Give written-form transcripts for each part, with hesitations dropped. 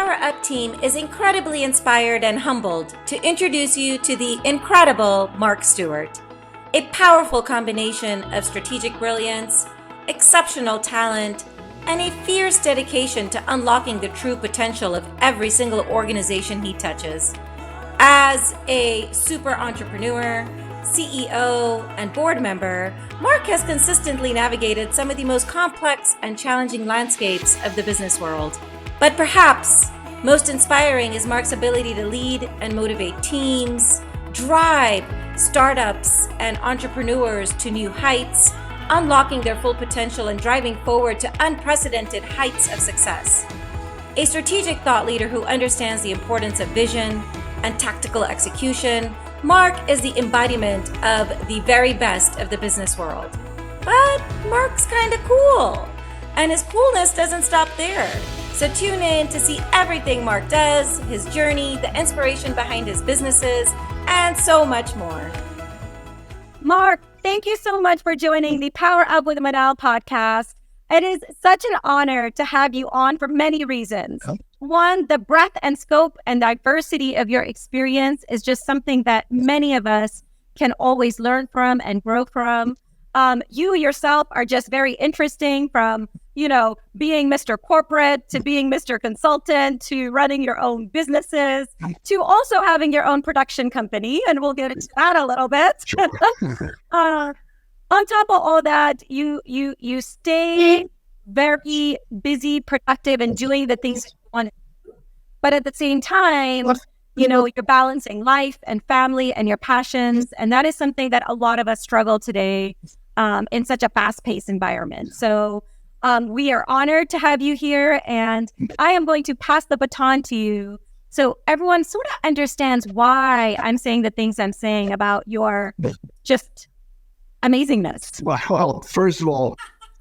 PowerUp team is incredibly inspired and humbled to introduce you to the incredible Mark Stewart, a powerful combination of strategic brilliance, exceptional talent, and a fierce dedication to unlocking the true potential of every single organization he touches. As a super entrepreneur, CEO, and board member, Mark has consistently navigated some of the most complex and challenging landscapes of the business world. But perhaps most inspiring is Mark's ability to lead and motivate teams, drive startups and entrepreneurs to new heights, unlocking their full potential and driving forward to unprecedented heights of success. A strategic thought leader who understands the importance of vision and tactical execution, Mark is the embodiment of the very best of the business world. But Mark's kind of cool, and his coolness doesn't stop there. So tune in to see everything Mark does, his journey, the inspiration behind his businesses, and so much more. Mark, thank you so much for joining the Power Up with Manal podcast. It is such an honor to have you on for many reasons. One, the breadth and scope and diversity of your experience is just something that many of us can always learn from and grow from. You yourself are just very interesting, from, being Mr. Corporate to being Mr. Consultant to running your own businesses to also having your own production company. And we'll get into that a little bit. Sure. On top of all that, you stay very busy, productive, and doing the things you want to do. But at the same time, you're balancing life and family and your passions. And that is something that a lot of us struggle today in such a fast-paced environment. So we are honored to have you here. And I am going to pass the baton to you so everyone sort of understands why I'm saying the things I'm saying about your just amazingness. Well, first of all,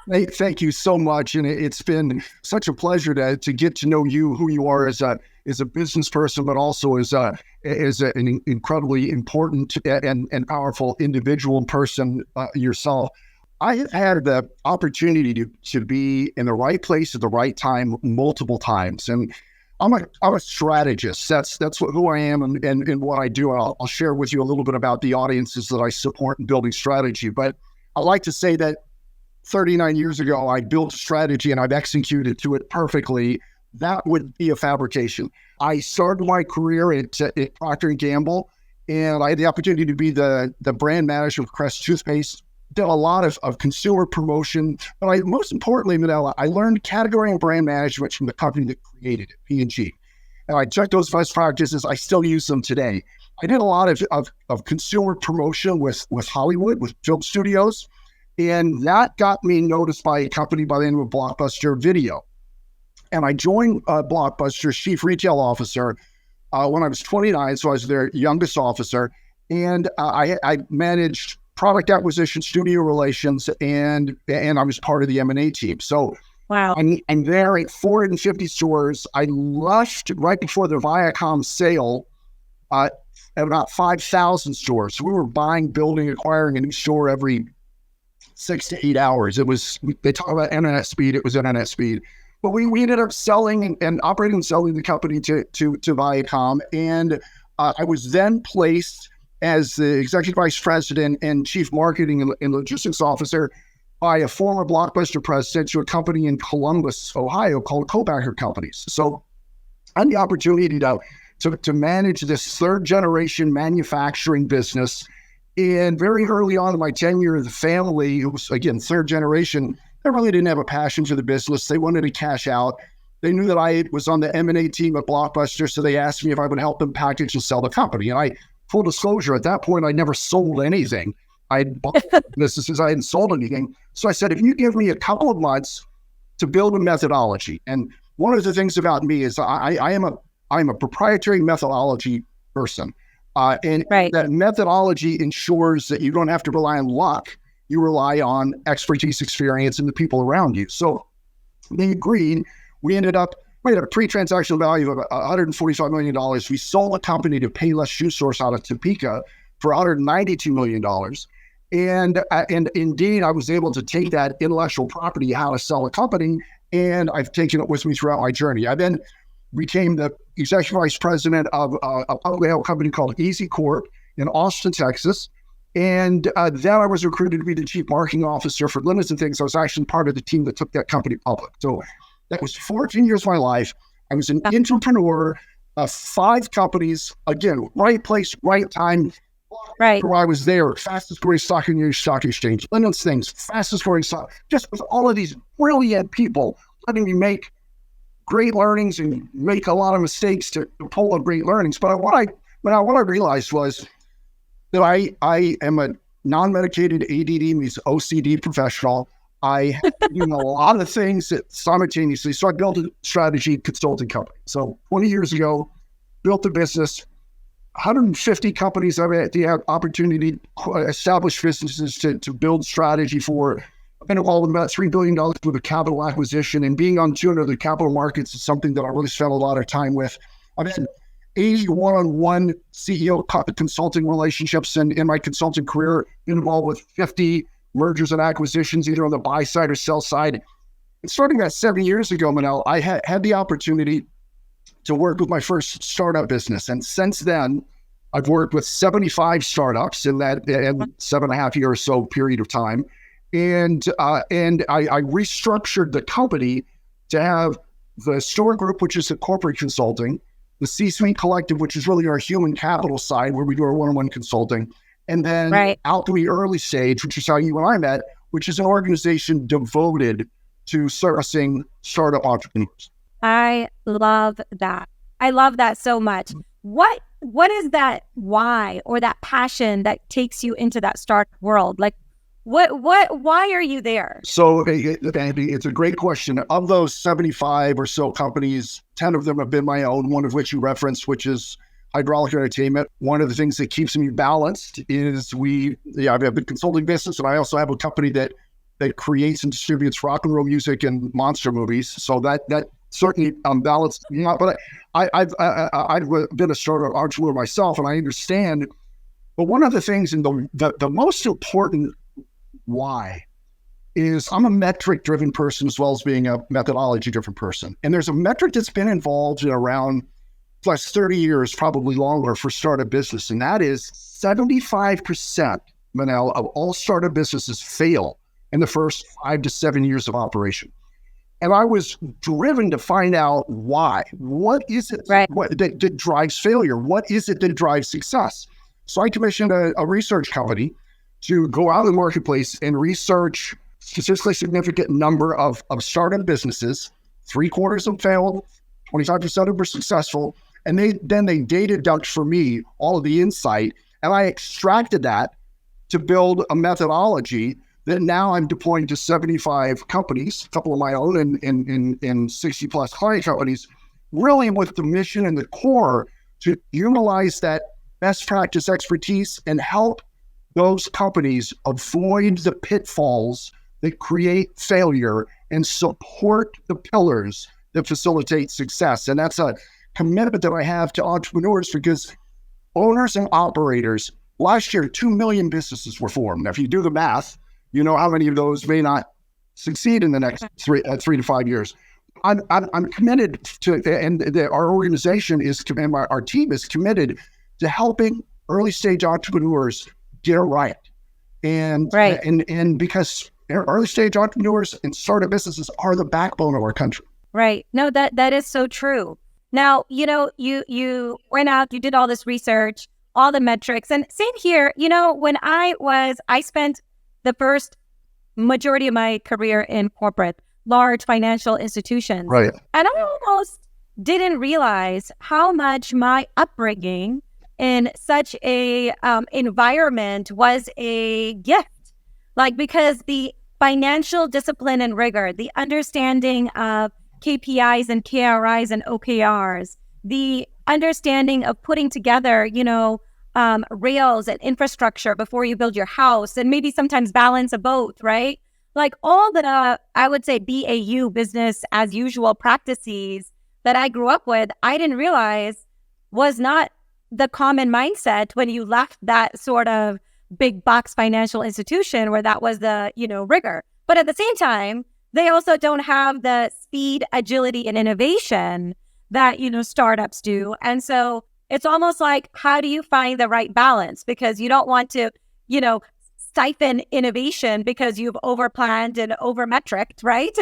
thank you so much. And it's been such a pleasure to get to know you, who you are as a business person, but also as an incredibly important and powerful individual person yourself. I have had the opportunity to be in the right place at the right time multiple times. And I'm a strategist. That's who I am and what I do. I'll share with you a little bit about the audiences that I support in building strategy. But I like to say that 39 years ago, I built a strategy and I've executed to it perfectly. That would be a fabrication. I started my career at Procter & Gamble, and I had the opportunity to be the brand manager of Crest Toothpaste. Did a lot of consumer promotion, but most importantly, Manal, I learned category and brand management from the company that created it, P&G. And I took those best practices. I still use them today. I did a lot of consumer promotion with Hollywood, with film studios, and that got me noticed by a company by the name of Blockbuster Video. And I joined Blockbuster's chief retail officer when I was 29, so I was their youngest officer, and I managed product acquisition, studio relations, and I was part of the M&A team. So wow. I'm there at 450 stores. I left right before the Viacom sale at about 5,000 stores. So we were buying, building, acquiring a new store every 6 to 8 hours. They talk about internet speed. It was internet speed. But we ended up selling and operating and selling the company to Viacom. And I was then placed as the executive vice president and chief marketing and logistics officer by a former Blockbuster president to a company in Columbus, Ohio called Co-Packer Companies. So I had the opportunity to manage this third generation manufacturing business. And very early on in my tenure of the family, it was, again, third generation, they really didn't have a passion for the business. They wanted to cash out. They knew that I was on the M&A team at Blockbuster, so they asked me if I would help them package and sell the company. And full disclosure, at that point, I never sold anything. I had bought businesses, I hadn't sold anything. So I said, if you give me a couple of months to build a methodology, and one of the things about me is I'm a proprietary methodology person. And right. That methodology ensures that you don't have to rely on luck. You rely on expertise, experience, and the people around you. So they agreed. We had a pre-transactional value of $145 million. We sold a company to Payless Shoe Source out of Topeka for $192 million. And indeed, I was able to take that intellectual property, how to sell a company, and I've taken it with me throughout my journey. I then became the executive vice president of a publicly held company called Easy Corp in Austin, Texas. And then I was recruited to be the chief marketing officer for Linens and Things. I was actually part of the team that took that company public. So that was 14 years of my life. I was an entrepreneur of 5 companies. Again, right place, right time. Right. Where I was there, fastest growing stock in your stock exchange, Linens Things, fastest growing stock, just with all of these brilliant people letting me make great learnings and make a lot of mistakes to pull up great learnings. But what I realized was that I am a non-medicated ADD means OCD professional. I do a lot of things simultaneously. So I built a strategy consulting company. So 20 years ago, built a business, 150 companies I've had the opportunity to establish businesses to build strategy for. I've been involved with about $3 billion worth of capital acquisition, and being on 200 other capital markets is something that I really spent a lot of time with. I've had 80 one-on-one CEO consulting relationships, and in my consulting career, been involved with 50 mergers and acquisitions, either on the buy side or sell side. And starting about 7 years ago, Manal, I had the opportunity to work with my first startup business. And since then, I've worked with 75 startups in that 7.5 year or so period of time. And I restructured the company to have the Stewart Group, which is a corporate consulting, the C-Suite Collective, which is really our human capital side, where we do our one-on-one consulting, and then Out to the Early Stage, which is how you and I met, which is an organization devoted to servicing startup entrepreneurs. I love that. I love that so much. What is that why or that passion that takes you into that startup world? Like, why are you there? So it's a great question. Of those 75 or so companies, 10 of them have been my own, one of which you referenced, which is Hydraulic Entertainment. One of the things that keeps me balanced is I have a consulting business, and I also have a company that creates and distributes rock and roll music and monster movies. So that certainly balanced me out. But I've been a startup entrepreneur myself, and I understand. But one of the things, and the most important why is I'm a metric-driven person as well as being a methodology-driven person. And there's a metric that's been involved in around plus 30 years, probably longer, for startup business. And that is 75%, Manal, of all startup businesses fail in the first 5 to 7 years of operation. And I was driven to find out why. What is it that drives failure? What is it that drives success? So I commissioned a research company to go out in the marketplace and research statistically significant number of startup businesses. 3/4 of them failed, 25% of them were successful. And they data dumped for me all of the insight. And I extracted that to build a methodology that now I'm deploying to 75 companies, a couple of my own and 60 plus client companies, really with the mission and the core to utilize that best practice expertise and help those companies avoid the pitfalls that create failure and support the pillars that facilitate success. And that's a commitment that I have to entrepreneurs, because owners and operators, last year, 2 million businesses were formed. Now, if you do the math, you know how many of those may not succeed in the next 3 to 5 years. I'm committed to, and our organization is, and our team is committed to helping early stage entrepreneurs get it right. And because early stage entrepreneurs and startup businesses are the backbone of our country. Right. No, that is so true. Now, you went out, you did all this research, all the metrics, and same here. When I spent the first majority of my career in corporate, large financial institutions. Right. And I almost didn't realize how much my upbringing in such a environment was a gift. Because the financial discipline and rigor, the understanding of KPIs and KRIs and OKRs, the understanding of putting together, rails and infrastructure before you build your house, and maybe sometimes balance of both, right? All the, I would say, BAU, business as usual practices that I grew up with, I didn't realize was not the common mindset when you left that sort of big box financial institution where that was the, rigor. But at the same time, they also don't have the speed, agility, and innovation that, startups do. And so it's almost like, how do you find the right balance? Because you don't want to, stifle innovation because you've overplanned and overmetriced, right?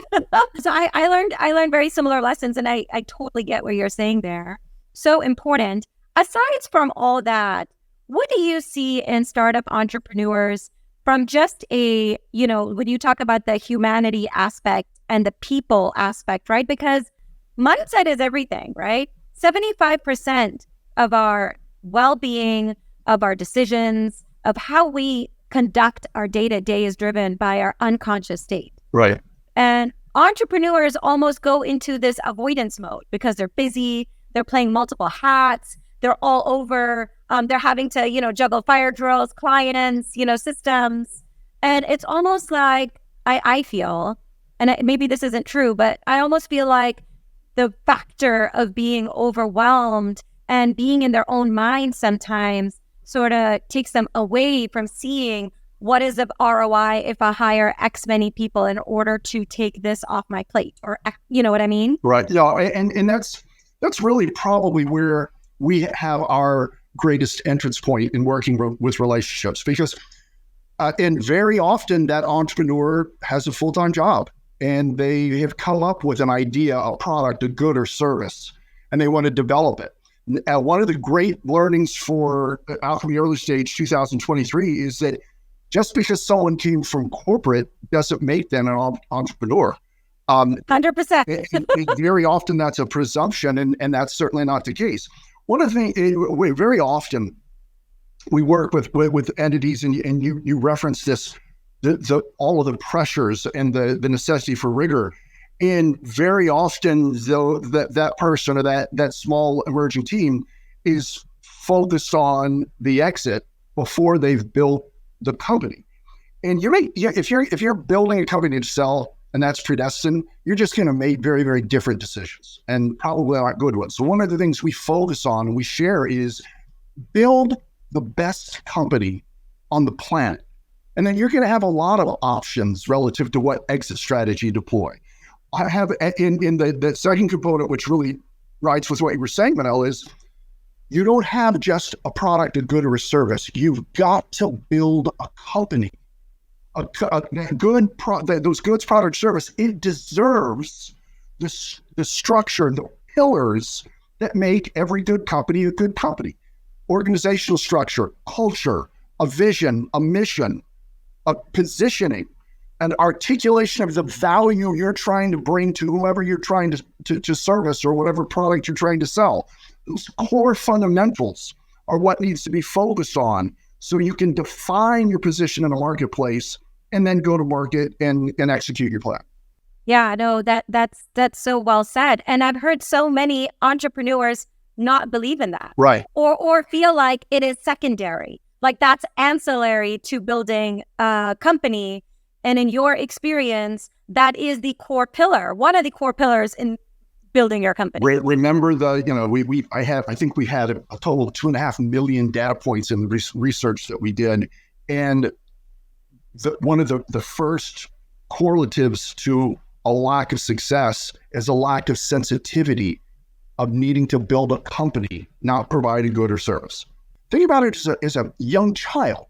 So I learned very similar lessons, and I totally get what you're saying there. So important. Aside from all that, what do you see in startup entrepreneurs from just when you talk about the humanity aspect and the people aspect, right? Because mindset is everything, right? 75% of our well-being, of our decisions, of how we conduct our day-to-day is driven by our unconscious state. Right. And entrepreneurs almost go into this avoidance mode because they're busy, they're playing multiple hats, they're all over, they're having to, juggle fire drills, clients, systems. And it's almost like, I feel, and maybe this isn't true, but I almost feel like the factor of being overwhelmed and being in their own mind sometimes sort of takes them away from seeing what is of ROI if I hire X many people in order to take this off my plate, or you know what I mean? Right. Yeah. And that's really probably where we have our greatest entrance point in working with relationships, because and very often that entrepreneur has a full-time job and they have come up with an idea, a product, a good or service, and they want to develop it. One of the great learnings out from the early stage 2023 is that just because someone came from corporate doesn't make them an entrepreneur. 100%. Very often that's a presumption, and that's certainly not the case. One of the things, very often we work with entities, and you reference this, all of the pressures and the necessity for rigor. And very often, though, that person or that small emerging team is focused on the exit before they've built the company. And if you're building a company to sell, and that's predestined, you're just going to make very, very different decisions, and probably not good ones. So one of the things we focus on and we share is build the best company on the planet. And then you're going to have a lot of options relative to what exit strategy to deploy. I have in the second component, which really rides with what you were saying, Manal, is you don't have just a product, a good, or a service. You've got to build a company. Those goods, product, service, it deserves the structure, the pillars that make every good company a good company. Organizational structure, culture, a vision, a mission, a positioning, an articulation of the value you're trying to bring to whoever you're trying to service or whatever product you're trying to sell. Those core fundamentals are what needs to be focused on so you can define your position in the marketplace and then go to market and execute your plan. Yeah, no, that's so well said. And I've heard so many entrepreneurs not believe in that. Right. Or feel like it is secondary, like that's ancillary to building a company. And in your experience, that is the core pillar, one of the core pillars in building your company. Remember I think we had a total of 2.5 million data points in the research that we did. And one of the first correlatives to a lack of success is a lack of sensitivity of needing to build a company, not provide a good or service. Think about it as a young child.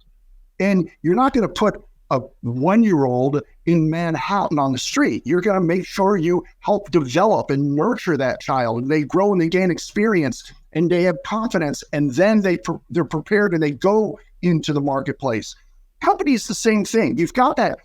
And you're not going to put a 1-year-old in Manhattan on the street. You're going to make sure you help develop and nurture that child, and they grow and they gain experience and they have confidence, and then they're prepared and they go into the marketplace. Company is the same thing. You've got that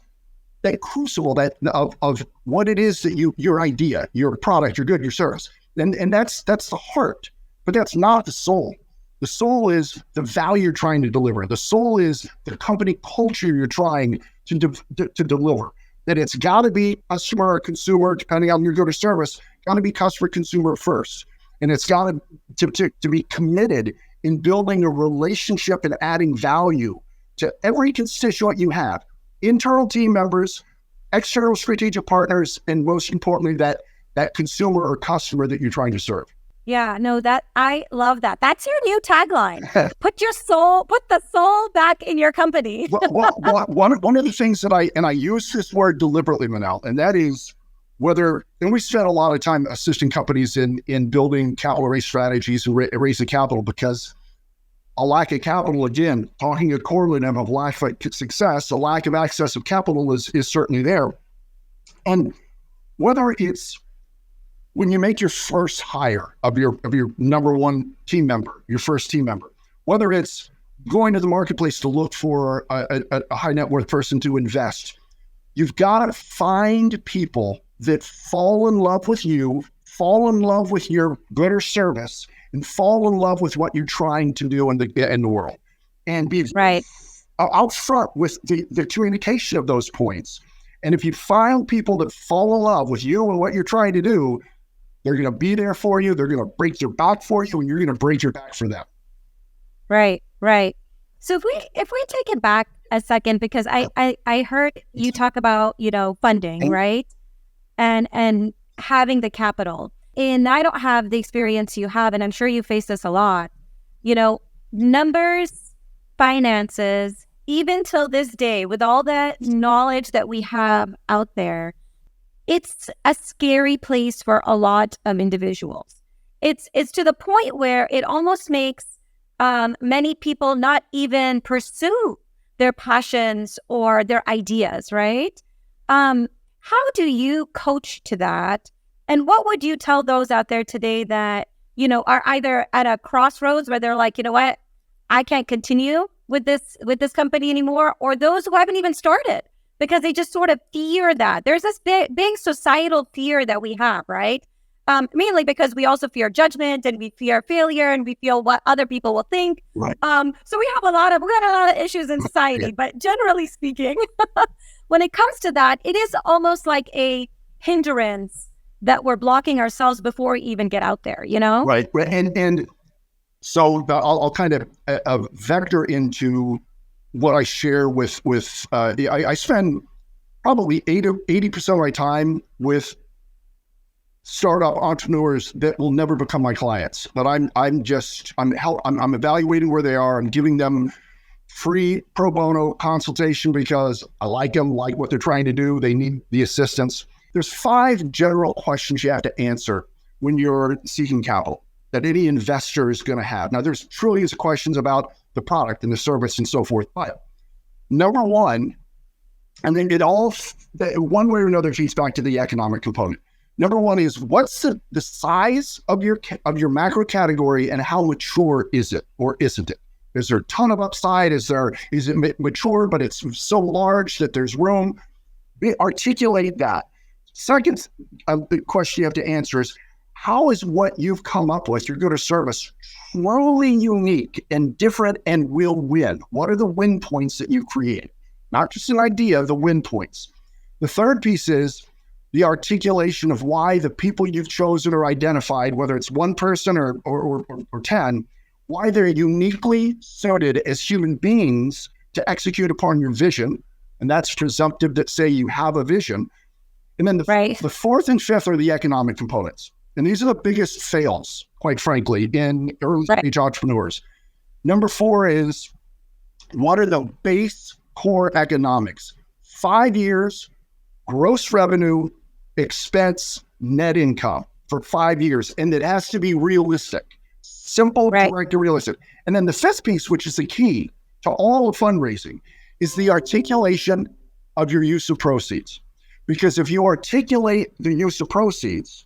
crucible of what it is that your idea, your product, your good, your service, and that's the heart, but that's not the soul. The soul is the value you're trying to deliver. The soul is the company culture you're trying to deliver. That it's got to be customer or consumer, depending on your good or service, got to be customer consumer first. And it's got to be committed in building a relationship and adding value to every constituent you have. Internal team members, external strategic partners, and most importantly, that consumer or customer that you're trying to serve. Yeah, no, I love that. That's your new tagline. Put the soul back in your company. One of the things that I use this word deliberately, Manal, and that is and we spent a lot of time assisting companies in building capital raise strategies and raising capital, because a lack of capital, again, talking a correlative of lack of success, a lack of access of capital is certainly there. And whether it's when you make your first hire of your number one team member, your first team member, whether it's going to the marketplace to look for a high net worth person to invest, you've got to find people that fall in love with you, fall in love with your good or service, and fall in love with what you're trying to do in the world, and be out front with the communication of those points. And if you find people that fall in love with you and what you're trying to do, they're going to be there for you. They're going to break their back for you, and you're going to break your back for them. Right. So if we take it back a second, because I heard you talk about, funding, right? And having the capital. And I don't have the experience you have, and I'm sure you face this a lot. Numbers, finances, even till this day, with all that knowledge that we have out there, it's a scary place for a lot of individuals. It's to the point where it almost makes many people not even pursue their passions or their ideas, right? How do you coach to that? And what would you tell those out there today that, are either at a crossroads where they're like, you know what, I can't continue with this company anymore, or those who haven't even started because they just sort of fear that. There's this big societal fear that we have, right? Mainly because we also fear judgment, and we fear failure, and we feel what other people will think. Right. So we got a lot of issues in society, but generally speaking, when it comes to that, it is almost like a hindrance that we're blocking ourselves before we even get out there, Right. And so I'll kind of vector into what I share with I spend probably 80% of my time with startup entrepreneurs that will never become my clients, but I'm evaluating where they are. I'm giving them free pro bono consultation because I like them, like what they're trying to do. They need the assistance. There's 5 general questions you have to answer when you're seeking capital that any investor is going to have. Now, there's trillions of questions about the product and the service and so forth, but number one, and then it all, one way or another, feeds back to the economic component. Number one is, what's the size of your macro category, and how mature is it or isn't it? Is there a ton of upside? Is it mature, but it's so large that there's room? Articulate that. Second question you have to answer is, how is what you've come up with, your good or service, truly unique and different and will win? What are the win points that you create? Not just an idea, the win points. The third piece is the articulation of why the people you've chosen or identified, whether it's one person or 10, why they're uniquely suited as human beings to execute upon your vision. And that's presumptive that say you have a vision. And then the fourth and fifth are the economic components. And these are the biggest fails, quite frankly, in early stage entrepreneurs. Number 4 is, what are the base core economics? 5 years, gross revenue, expense, net income for 5 years. And it has to be realistic, simple, direct, and realistic. And then the fifth piece, which is the key to all of fundraising, is the articulation of your use of proceeds. Because if you articulate the use of proceeds,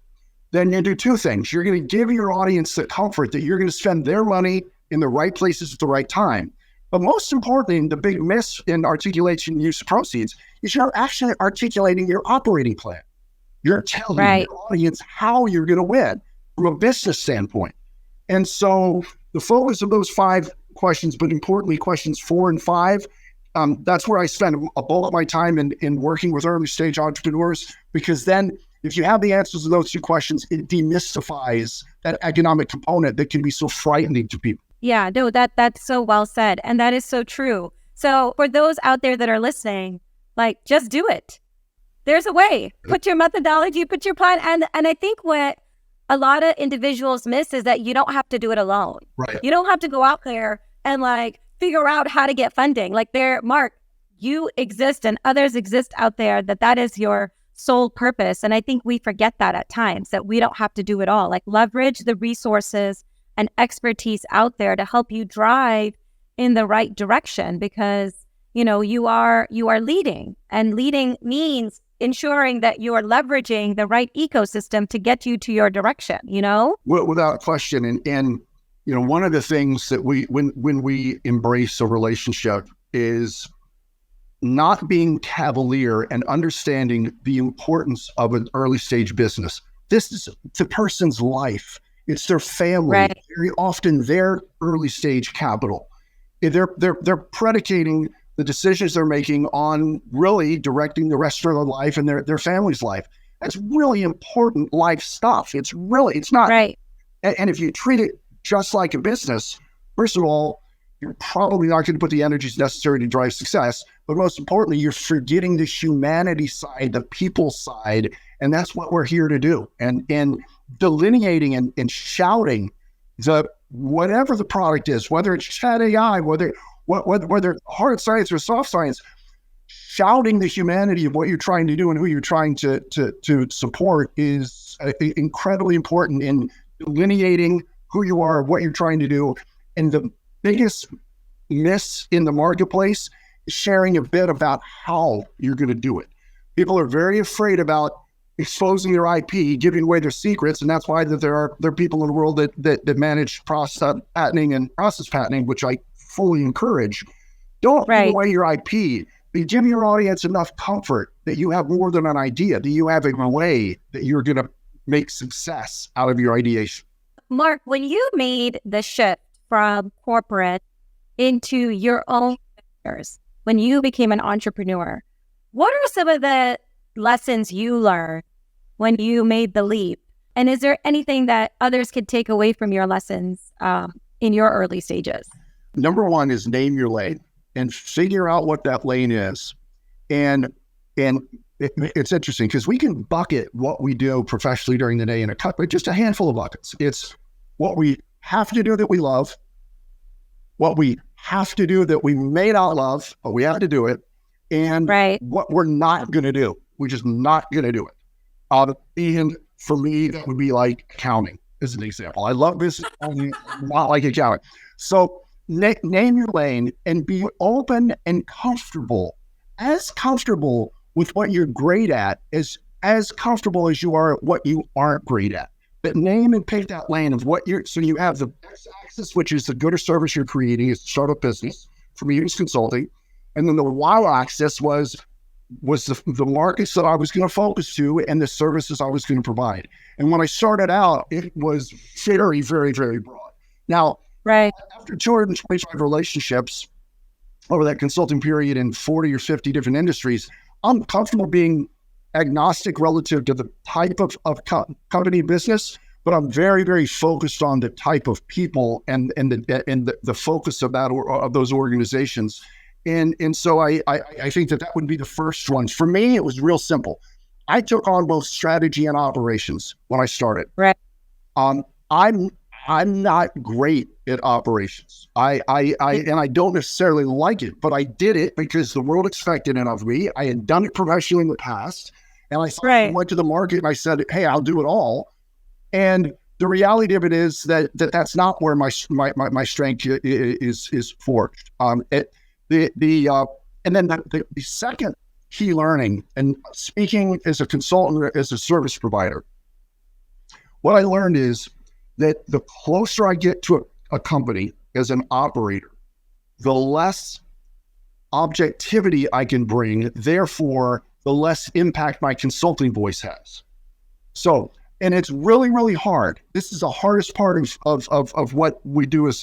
then you do 2 things. You're going to give your audience the comfort that you're going to spend their money in the right places at the right time. But most importantly, the big miss in articulation and use of proceeds is you're actually articulating your operating plan. You're telling your audience how you're going to win from a business standpoint. And so the focus of those 5 questions, but importantly, questions 4 and 5, that's where I spend a bulk of my time in working with early stage entrepreneurs, because then if you have the answers to those 2 questions, it demystifies that economic component that can be so frightening to people. Yeah, no, that's so well said. And that is so true. So for those out there that are listening, like, just do it. There's a way. Put your methodology, put your plan. And I think what a lot of individuals miss is that you don't have to do it alone. Right. You don't have to go out there and figure out how to get funding. Mark, you exist and others exist out there that is your sole purpose. And I think we forget that at times, that we don't have to do it all. Like, leverage the resources and expertise out there to help you drive in the right direction, because, you know, you are leading, and leading means ensuring that you are leveraging the right ecosystem to get you to your direction, you know? Without question. And you know, one of the things that when we embrace a relationship is not being cavalier and understanding the importance of an early stage business. This is the person's life. It's their family. Right. Very often their early stage capital. They're predicating the decisions they're making on really directing the rest of their life and their family's life. That's really important life stuff. It's not. Right. And if you treat it just like a business, first of all, you're probably not going to put the energies necessary to drive success. But most importantly, you're forgetting the humanity side, the people side. And that's what we're here to do. And delineating and shouting whatever the product is, whether it's chat AI, whether hard science or soft science, shouting the humanity of what you're trying to do and who you're trying to support is incredibly important in delineating who you are, what you're trying to do. And the biggest miss in the marketplace is sharing a bit about how you're going to do it. People are very afraid about exposing their IP, giving away their secrets, and that's why that there are people in the world that manage process patenting, which I fully encourage. Don't give away your IP, but give your audience enough comfort that you have more than an idea, that you have a way that you're going to make success out of your ideation. Mark, when you made the shift from corporate into your own business, when you became an entrepreneur, what are some of the lessons you learned when you made the leap? And is there anything that others could take away from your lessons in your early stages? Number one is name your lane and figure out what that lane is. And it's interesting because we can bucket what we do professionally during the day in just a handful of buckets. It's what we have to do that we love, what we have to do that we may not love, but we have to do it, and what we're not going to do. We're just not going to do it. And for me, that would be like accounting, as an example. I love business, not like accounting. So name your lane and be open and comfortable with what you're great at, as comfortable as you are at what you aren't great at. But name and pick that lane of so you have the x-axis, which is the good or service you're creating, is startup business. For me, it's consulting. And then the y-axis was the markets that I was going to focus to and the services I was going to provide. And when I started out, it was very, very, very broad. Now, after 225 relationships over that consulting period in 40 or 50 different industries, I'm comfortable being agnostic relative to the type of company business, but I'm very, very focused on the type of people and the focus of those organizations. And so I think that would be the first one. For me, it was real simple. I took on both strategy and operations when I started. I'm not great at operations. And I don't necessarily like it, but I did it because the world expected it of me. I had done it professionally in the past, and I went to the market and I said, "Hey, I'll do it all." And the reality of it is that's not where my strength is forged. And then the second key learning, and speaking as a consultant, as a service provider, what I learned is that the closer I get to a company as an operator, the less objectivity I can bring, therefore, the less impact my consulting voice has. So, and it's really, really hard. This is the hardest part of what we do as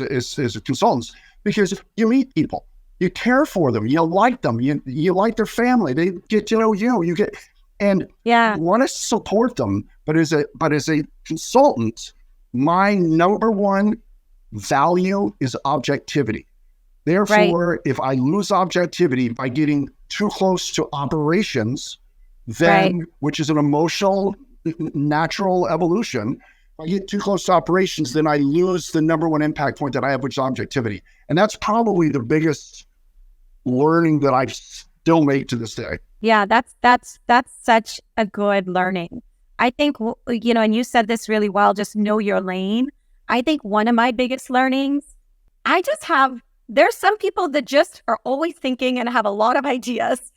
consultants, because you meet people, you care for them, you like them, you like their family, they get to know you, you want to support them. But as a consultant, my number one value is objectivity. Therefore, if I lose objectivity by getting too close to operations, then which is an emotional, natural evolution, if I get too close to operations, then I lose the number one impact point that I have, which is objectivity. And that's probably the biggest learning that I still make to this day. Yeah, that's such a good learning. I think, and you said this really well, just know your lane. I think one of my biggest learnings, there's some people that just are always thinking and have a lot of ideas.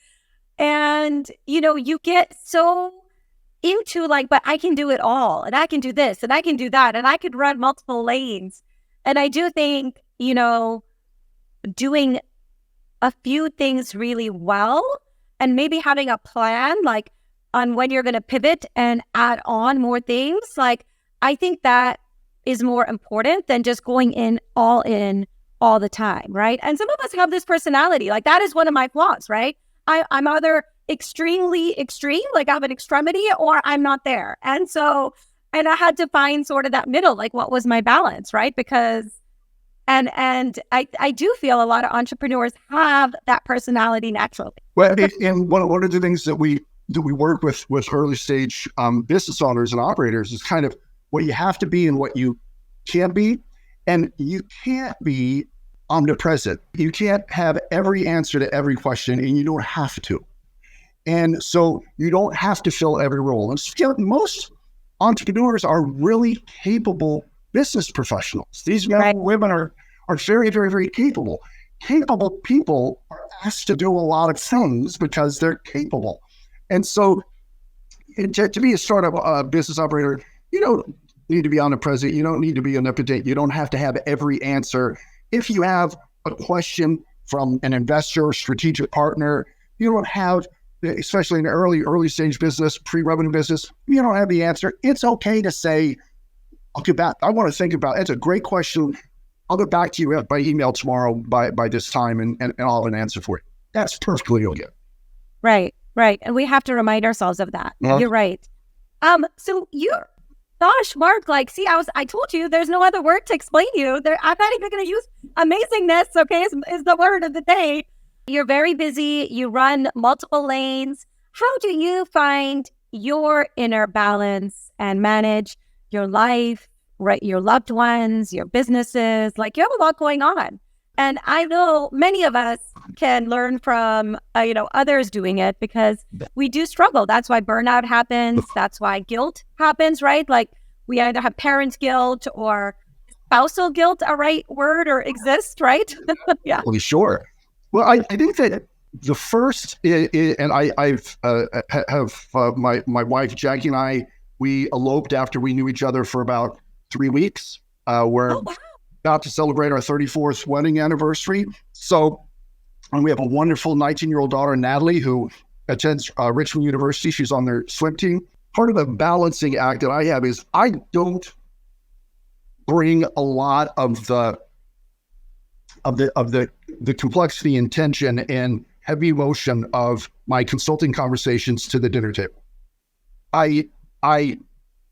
And, you get so into like, but I can do it all, and I can do this, and I can do that, and I could run multiple lanes. And I do think, doing a few things really well and maybe having a plan like on when you're going to pivot and add on more things, like I think that is more important than just going in all the time, right? And some of us have this personality, like that is one of my flaws, right? I'm either extremely extreme, like I have an extremity, or I'm not there. And I had to find sort of that middle, like what was my balance, right? Because And I do feel a lot of entrepreneurs have that personality naturally. Well, and one of the things that we work with early stage business owners and operators is kind of what you have to be and what you can't be. And you can't be omnipresent. You can't have every answer to every question, and you don't have to. And so you don't have to fill every role. And most entrepreneurs are really capable business professionals. These men and women are very, very, very capable. Capable people are asked to do a lot of things because they're capable. And so to be a startup business operator, you don't need to be omnipresent. You don't need to be omnipotent. You don't have to have every answer. If you have a question from an investor or strategic partner, you don't have, especially in early stage business, pre-revenue business, you don't have the answer. It's okay to say, I'll get back. I want to think about it. It's a great question. I'll get back to you by email tomorrow by this time, and I'll have an answer for you. That's perfectly okay. Right. And we have to remind ourselves of that. You're right. Gosh, Mark, I told you there's no other word to explain you. I'm not even going to use amazingness, okay, is the word of the day. You're very busy. You run multiple lanes. How do you find your inner balance and manage your life, right? Your loved ones, your businesses, like you have a lot going on. And I know many of us can learn from, others doing it because we do struggle. That's why burnout happens. That's why guilt happens, right? Like we either have parent guilt or spousal guilt, a right word or exist, right? Yeah. Well, sure. Well, I think that the first, and I've my wife, Jackie, and I, we eloped after we knew each other for about 3 weeks. We're about to celebrate our 34th wedding anniversary. So, and we have a wonderful 19-year-old daughter, Natalie, who attends Richmond University. She's on their swim team. Part of the balancing act that I have is I don't bring a lot of the complexity and tension and heavy emotion of my consulting conversations to the dinner table. I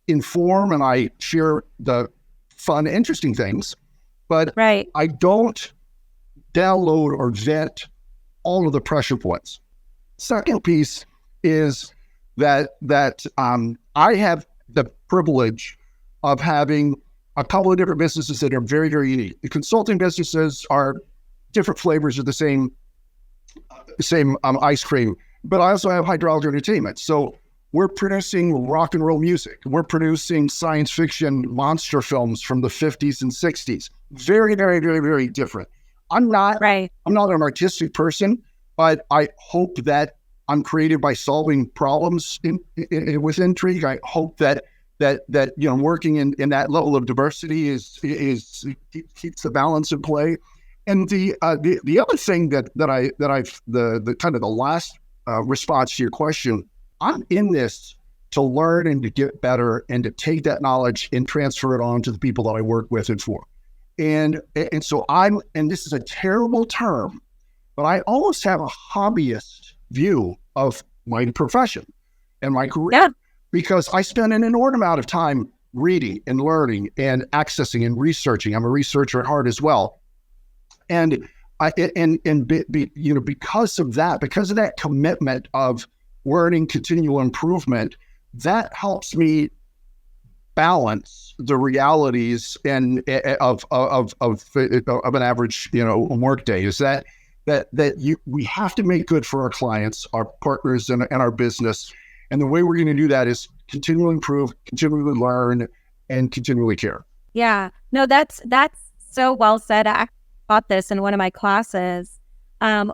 inform and I share the fun, interesting things, but I don't download or vet all of the pressure points. Second piece is that I have the privilege of having a couple of different businesses that are very, very unique. The consulting businesses are different flavors of the same ice cream, but I also have hydraulic entertainment. So we're producing rock and roll music. We're producing science fiction monster films from the 50s and 60s. Very, very, very, very different. I'm not an artistic person, but I hope that I'm creative by solving problems with intrigue. I hope that working in that level of diversity is keeps the balance in play. And the other thing the kind of the last response to your question, I'm in this to learn and to get better and to take that knowledge and transfer it on to the people that I work with and for. And so and this is a terrible term, but I almost have a hobbyist view of my profession and my career because I spend an inordinate amount of time reading and learning and accessing and researching. I'm a researcher at heart as well. And because of that commitment of learning, continual improvement, that helps me balance the realities and of an average workday. Is that we have to make good for our clients, our partners, and our business. And the way we're going to do that is continually improve, continually learn, and continually care. Yeah, no, that's so well said. I actually taught this in one of my classes,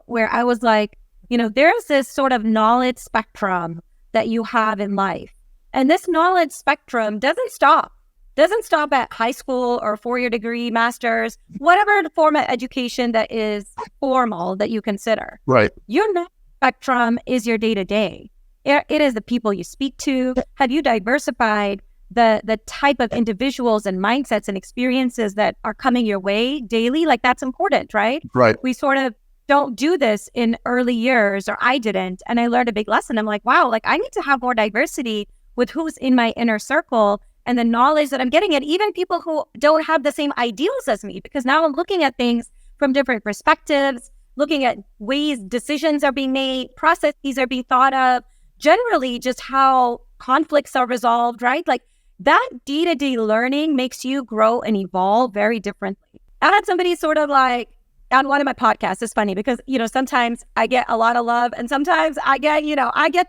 where I was like, there's this sort of knowledge spectrum that you have in life. And this knowledge spectrum doesn't stop at high school or 4-year degree, master's, whatever the form of education that is formal that you consider. Right. Your knowledge spectrum is your day-to-day. It is the people you speak to. Have you diversified the type of individuals and mindsets and experiences that are coming your way daily? Like, that's important, right? Right. We sort of don't do this in early years, or I didn't. And I learned a big lesson. I'm like, wow, like I need to have more diversity with who's in my inner circle and the knowledge that I'm getting, and even people who don't have the same ideals as me, because now I'm looking at things from different perspectives, looking at ways decisions are being made, processes are being thought of, generally just how conflicts are resolved, right? Like that day-to-day learning makes you grow and evolve very differently. I had somebody sort of like on one of my podcasts. It's funny because, sometimes I get a lot of love and sometimes I get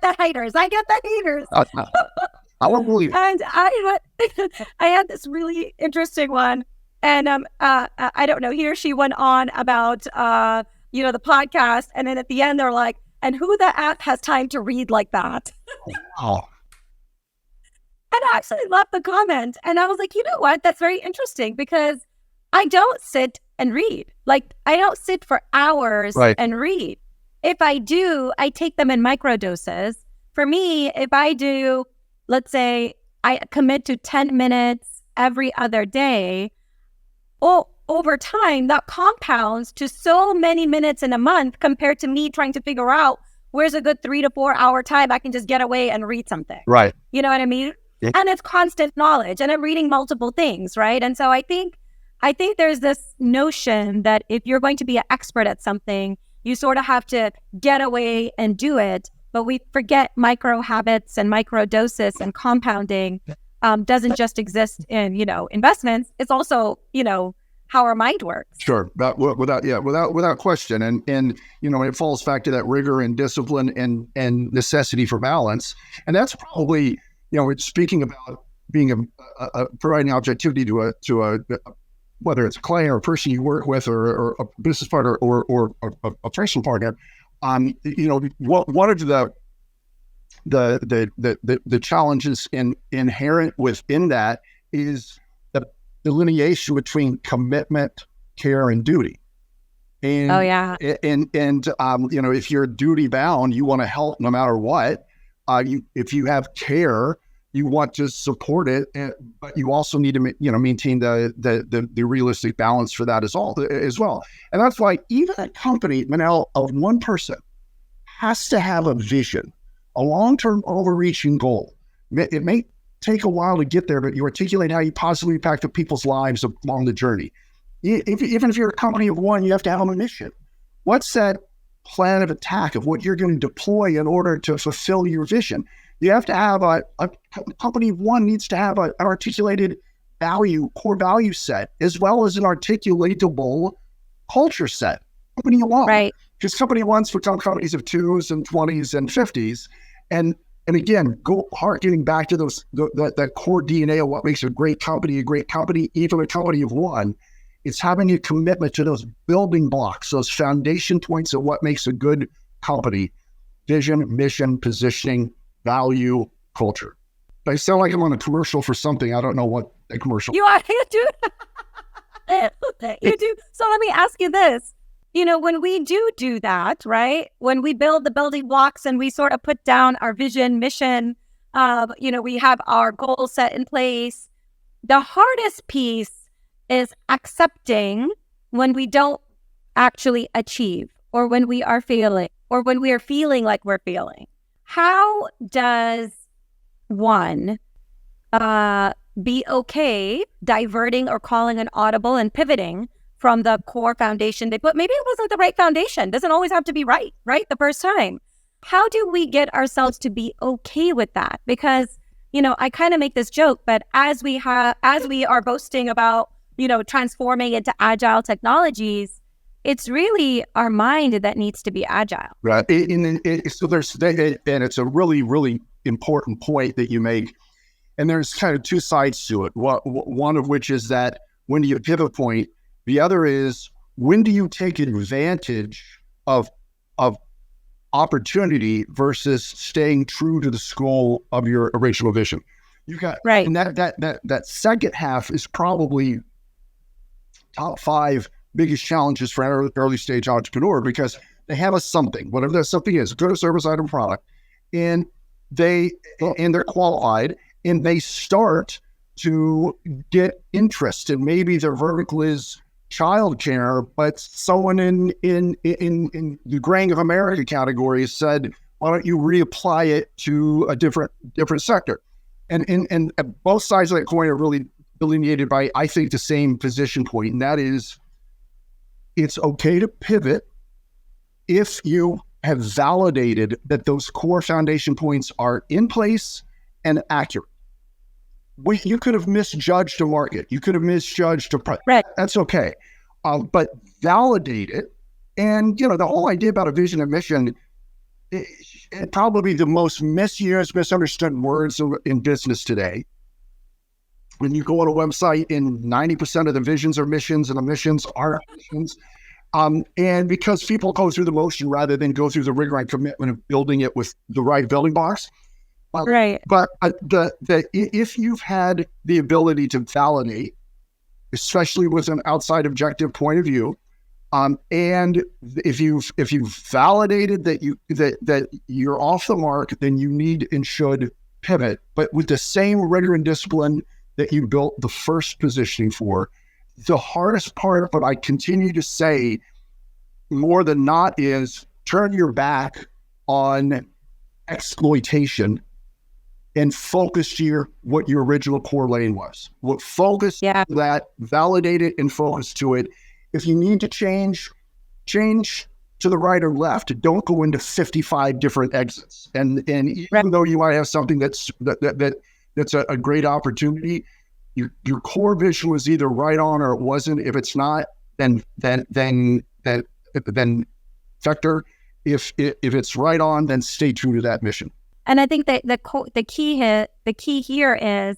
the haters. I won't believe it. And I had this really interesting one, and I don't know, he or she went on about the podcast, and then at the end they're like, and who the app has time to read like that? Oh. And I actually loved the comment, and I was like, you know what? That's very interesting, because I don't sit and read. Like, I don't sit for hours and read. If I do, I take them in micro doses. For me, if I do, let's say I commit to 10 minutes every other day, over time, that compounds to so many minutes in a month compared to me trying to figure out where's a good 3 to 4 hour time I can just get away and read something. Right. You know what I mean? Yeah. And it's constant knowledge, and I'm reading multiple things, right? And so I think there's this notion that if you're going to be an expert at something, you sort of have to get away and do it. But we forget micro habits and micro doses, and compounding doesn't just exist in, investments. It's also, how our mind works. Sure. Without question. And it falls back to that rigor and discipline and necessity for balance. And that's probably, it's speaking about being providing objectivity to a whether it's a client or a person you work with, or a business partner or a personal partner. One of the challenges inherent within that is the delineation between commitment, care, and duty. And, oh yeah. And if you're duty bound, you want to help no matter what. If you have care, you want to support it, but you also need to maintain the realistic balance for that as well. And that's why even a company, Manal, of one person has to have a vision, a long-term overreaching goal. It may take a while to get there, but you articulate how you positively impact people's lives along the journey. Even if you're a company of one, you have to have a mission. What's that plan of attack of what you're going to deploy in order to fulfill your vision? You have to have a company of one needs to have an articulated core value set, as well as an articulatable culture set. Company of one. Right. Because company of one's become companies of 2s and 20s and 50s. And again, getting back to that core DNA of what makes a great company, even a company of one. It's having a commitment to those building blocks, those foundation points of what makes a good company: vision, mission, positioning, value, culture. I sound like I'm on a commercial for something. I don't know what a commercial. You do. You do. So let me ask you this. When we do that, right? When we build the building blocks and we sort of put down our vision, mission, we have our goal set in place. The hardest piece is accepting when we don't actually achieve, or when we are failing, or when we are feeling like we're failing. How does one be okay diverting or calling an audible and pivoting from the core foundation they put? Maybe it wasn't the right foundation. Doesn't always have to be right the first time. How do we get ourselves to be okay with that? Because, I kind of make this joke, but as we are boasting about, transforming into agile technologies, it's really our mind that needs to be agile. Right. So and it's a really, really important point that you make. And there's kind of two sides to it. One of which is that when do you pivot point? The other is, when do you take advantage of opportunity versus staying true to the school of your original vision? You got right. And that second half is probably top 5 biggest challenges for an early stage entrepreneur, because they have a something, whatever that something is, good service, item, product, and they're qualified, and they start to get interest, and maybe their vertical is childcare, but someone in the Graying of America category said, why don't you reapply it to a different sector? And both sides of that coin are really delineated by, I think, the same position point, and that is, it's okay to pivot if you have validated that those core foundation points are in place and accurate. You could have misjudged a market. You could have misjudged a price. Right. That's okay. But validate it. And, the whole idea about a vision and mission, it probably the most misused, misunderstood words in business today. When you go on a website, and 90% of the visions are missions, and the missions are missions. And because people go through the motion rather than go through the rigor and commitment of building it with the right building blocks. Right. But if you've had the ability to validate, especially with an outside objective point of view, and if you've validated that you're off the mark, then you need and should pivot, but with the same rigor and discipline that you built the first positioning for. The hardest part of what I continue to say more than not is turn your back on exploitation and focus what your original core lane was. Focus that, validate it, and focus to it. If you need to change to the right or left. Don't go into 55 different exits. And even though you might have something that's a great opportunity, your core vision was either right on or it wasn't. If it's not, then vector. If it's right on, then stay true to that mission. And I think that the key here is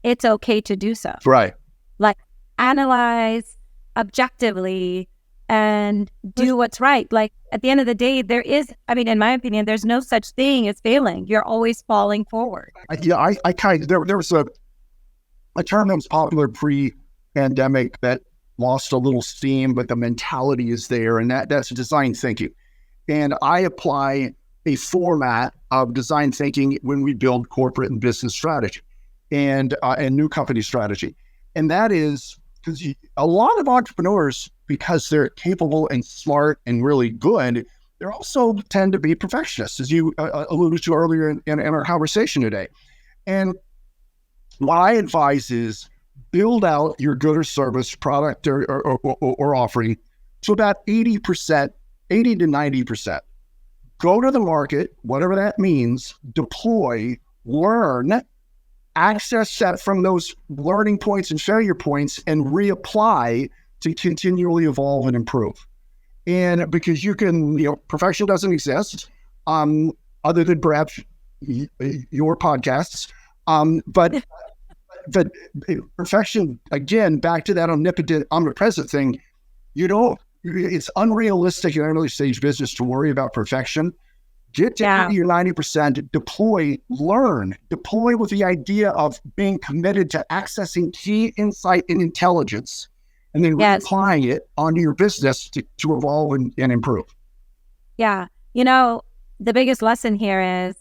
it's okay to do so. Right. Like analyze objectively and do what's right. Like at the end of the day, in my opinion, there's no such thing as failing. You're always falling forward. There was a term that was popular pre-pandemic that lost a little steam, but the mentality is there, and that's design thinking. And I apply a format of design thinking when we build corporate and business strategy and new company strategy. And that is because a lot of entrepreneurs, because they're capable and smart and really good, they also tend to be perfectionists, as you alluded to earlier in our conversation today. And what I advise is build out your good or service product or offering to about 80%, 80 to 90%. Go to the market, whatever that means, deploy, learn, access that from those learning points and failure points, and reapply to continually evolve and improve. And because perfection doesn't exist, other than perhaps your podcasts, but perfection, again, back to that omnipotent, omnipresent thing, it's unrealistic in early stage business to worry about perfection. Get down to your 90%, deploy with the idea of being committed to accessing key insight and intelligence, and then applying it onto your business to evolve and improve. Yeah. The biggest lesson here is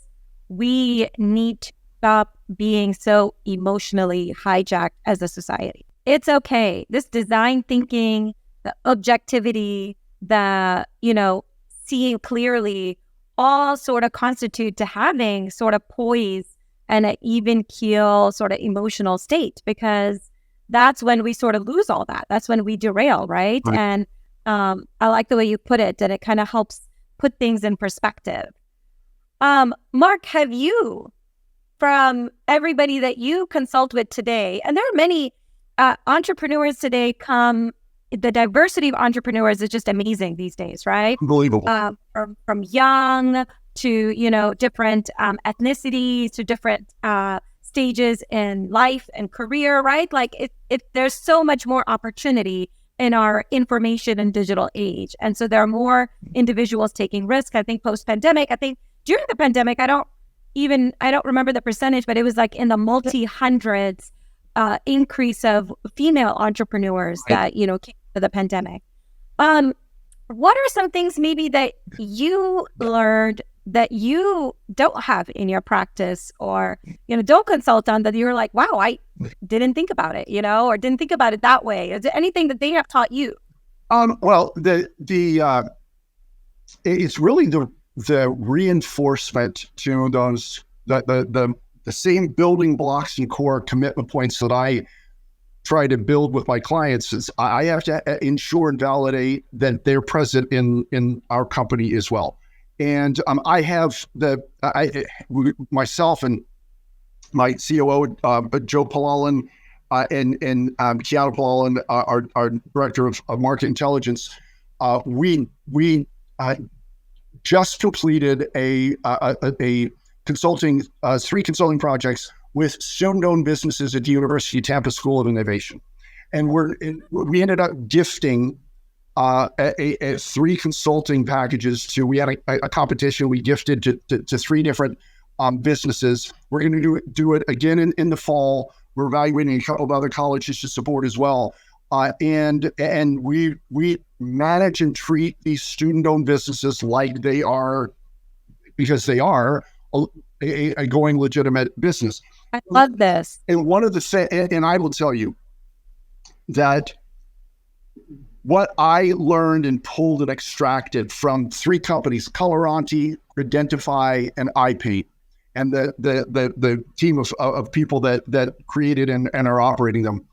we need to stop being so emotionally hijacked as a society. It's okay. This design thinking, the objectivity, the, seeing clearly, all sort of constitute to having sort of poise and an even keel sort of emotional state, because that's when we sort of lose all that. That's when we derail, right? And I like the way you put it, that it kind of helps put things in perspective. Mark, have you, from everybody that you consult with today, and there are many entrepreneurs today come the diversity of entrepreneurs is just amazing these days, right? Unbelievable. From young to, different ethnicities, to different stages in life and career, right? Like there's so much more opportunity in our information and digital age. And so there are more individuals taking risk. I think post-pandemic, during the pandemic, I don't remember the percentage, but it was like in the multi-hundreds increase of female entrepreneurs that, came to the pandemic. What are some things maybe that you learned that you don't have in your practice, or, don't consult on, that you're like, wow, I didn't think about it, or didn't think about it that way? Is there anything that they have taught you? Well, it's really the reinforcement to those, the same building blocks and core commitment points that I try to build with my clients. Is I have to ensure and validate that they're present in our company as well. And I have myself and my COO, Joe Palalin, and Kiana Palalin, our director of market intelligence. We just completed a consulting, 3 consulting projects with student-owned businesses at the University of Tampa School of Innovation, and we ended up gifting 3 consulting packages to. We had a competition. We gifted to 3 different businesses. We're going to do it again in the fall. We're evaluating a couple of other colleges to support as well. And we manage and treat these student-owned businesses like they are, because they are a going legitimate business. I love this. And and I will tell you that what I learned and pulled and extracted from 3 companies, Coloranti, Identify, and IP, and the team of people that created and are operating them,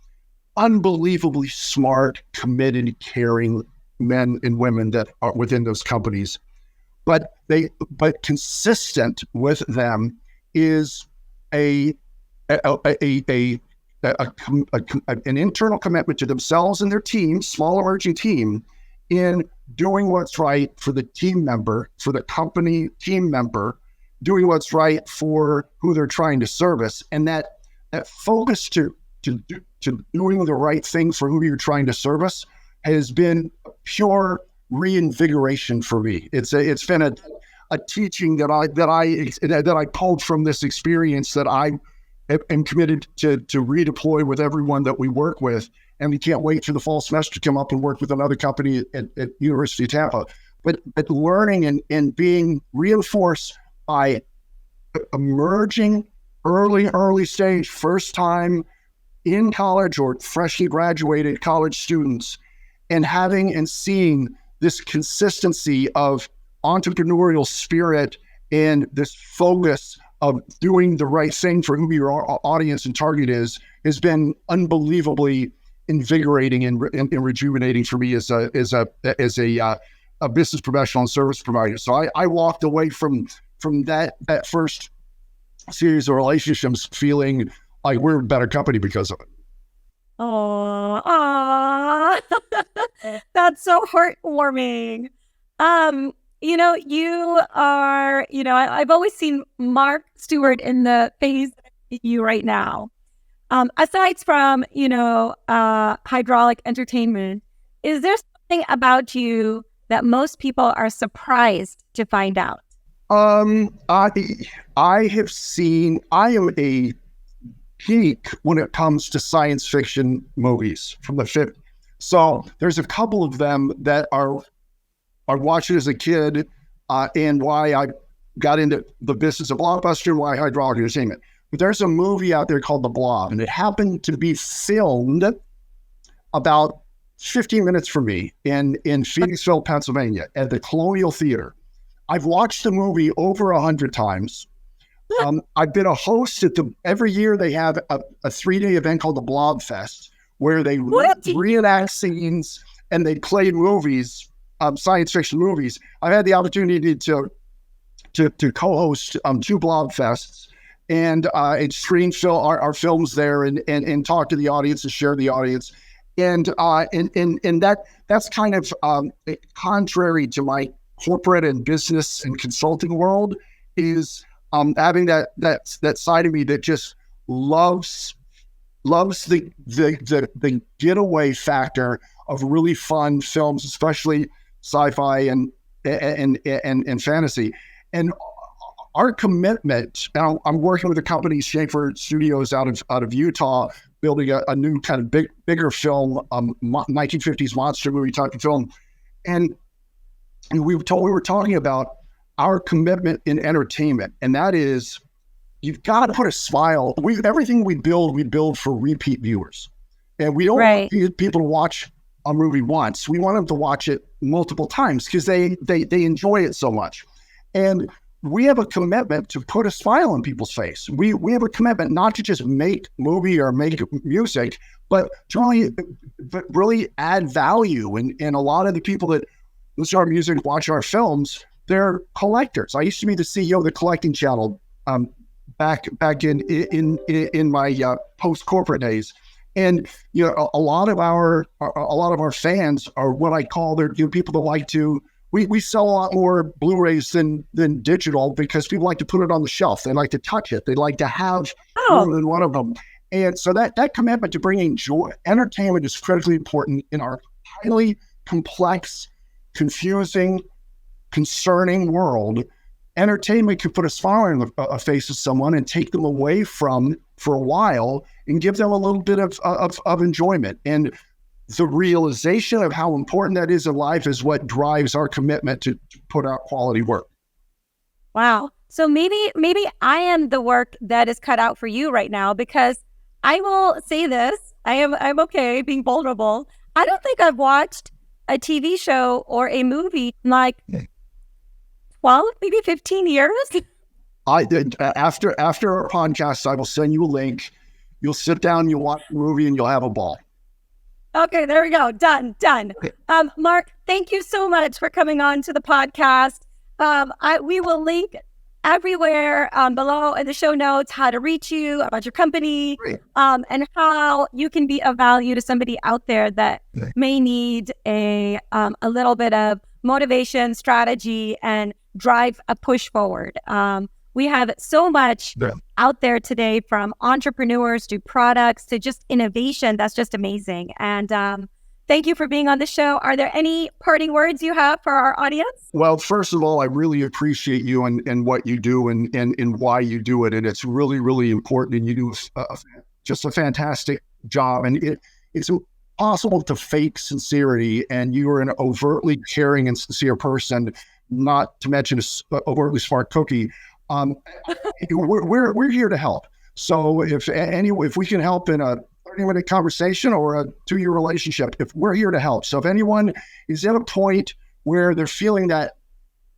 unbelievably smart, committed, caring men and women that are within those companies. But consistent with them is an internal commitment to themselves and their team, small emerging team, in doing what's right for the team member, for the company team member, doing what's right for who they're trying to service. And that focus to doing the right thing for who you're trying to service has been pure reinvigoration for me. It's been a teaching that I pulled from this experience that I am committed to redeploy with everyone that we work with. And we can't wait for the fall semester to come up and work with another company at University of Tampa. But learning and being reinforced by emerging early stage, first time in college or freshly graduated college students, and having and seeing this consistency of entrepreneurial spirit and this focus of doing the right thing for who your audience and target is, has been unbelievably invigorating and rejuvenating for me as a business professional and service provider. So I walked away from that first series of relationships feeling like we're a better company because of it. Oh, that's so heartwarming. You are, I've always seen Mark Stewart in the phase you right now. Aside from, hydraulic entertainment, is there something about you that most people are surprised to find out? I have seen, I am a geek when it comes to science fiction movies from the 50s. So there's a couple of them that I watched it as a kid, and why I got into the business of blockbuster and why hydraulic entertainment. But there's a movie out there called The Blob, and it happened to be filmed about 15 minutes from me in Phoenixville, Pennsylvania, at the Colonial Theater. I've watched the movie over 100 times. I've been a host every year they have a 3-day event called the Blob Fest, where they reenact scenes and they play movies, science fiction movies. I've had the opportunity to co-host 2 Blob Fests and screen our films there and talk to the audience and share the audience. And that's kind of contrary to my corporate and business and consulting world, is having that side of me that just loves the getaway factor of really fun films, especially sci-fi and fantasy. And our commitment, and I'm working with a company, Schaefer Studios, out of Utah, building a new kind of bigger film, 1950s monster movie type of film. And we were talking about our commitment in entertainment, and that is, you've got to put a smile. Everything we build for repeat viewers, and we don't want people to watch a movie once. We want them to watch it multiple times because they enjoy it so much. And we have a commitment to put a smile on people's face. We have a commitment not to just make movie or make music, but to really add value. And a lot of the people that listen to our music, watch our films, they're collectors. I used to be the CEO of the collecting channel back in my post corporate days, and a lot of our fans are what I call people that like to. We sell a lot more Blu-rays than digital because people like to put it on the shelf. They like to touch it. They like to have more than one of them. And so that commitment to bringing joy, entertainment, is critically important in our highly complex, confusing, concerning world. Entertainment can put a smile on a face of someone and take them away from for a while and give them a little bit of enjoyment. And the realization of how important that is in life is what drives our commitment to put out quality work. Wow. So maybe I am the work that is cut out for you right now, because I will say this, I'm okay being vulnerable. I don't think I've watched a TV show or a movie in like 12, maybe 15 years. I did. After our podcast, I will send you a link. You'll sit down, you'll watch the movie, and you'll have a ball. Okay, there we go. Done. Okay. Mark, thank you so much for coming on to the podcast. We will link everywhere below in the show notes how to reach you, about your company, and how you can be of value to somebody out there that may need a little bit of motivation, strategy, and drive a push forward. We have so much out there today, from entrepreneurs to products to just innovation. That's just amazing. And thank you for being on the show. Are there any parting words you have for our audience? Well, first of all, I really appreciate you and what you do and why you do it. And it's really, really important. And you do just a fantastic job. And it's impossible to fake sincerity. And you are an overtly caring and sincere person, not to mention an overtly smart cookie. We're here to help. So if we can help in a 30-minute conversation or a 2-year relationship, if we're here to help. So if anyone is at a point where they're feeling that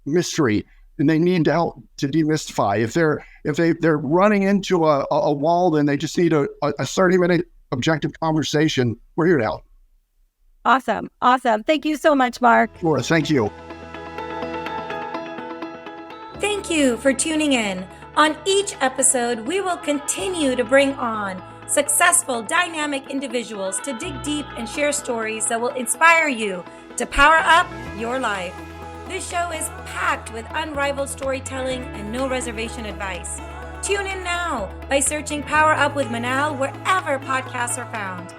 mystery and they need to help to demystify, if they're running into a wall and they just need a 30-minute objective conversation, we're here to help. Awesome. Thank you so much, Mark. Sure. Thank you. Thank you for tuning in. On each episode, we will continue to bring on successful, dynamic individuals to dig deep and share stories that will inspire you to power up your life. This show is packed with unrivaled storytelling and no reservation advice. Tune in now by searching Power Up with Manal wherever podcasts are found.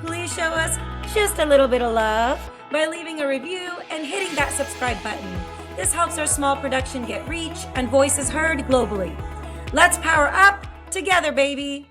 Please show us just a little bit of love by leaving a review and hitting that subscribe button. This helps our small production get reach and voices heard globally. Let's power up together, baby.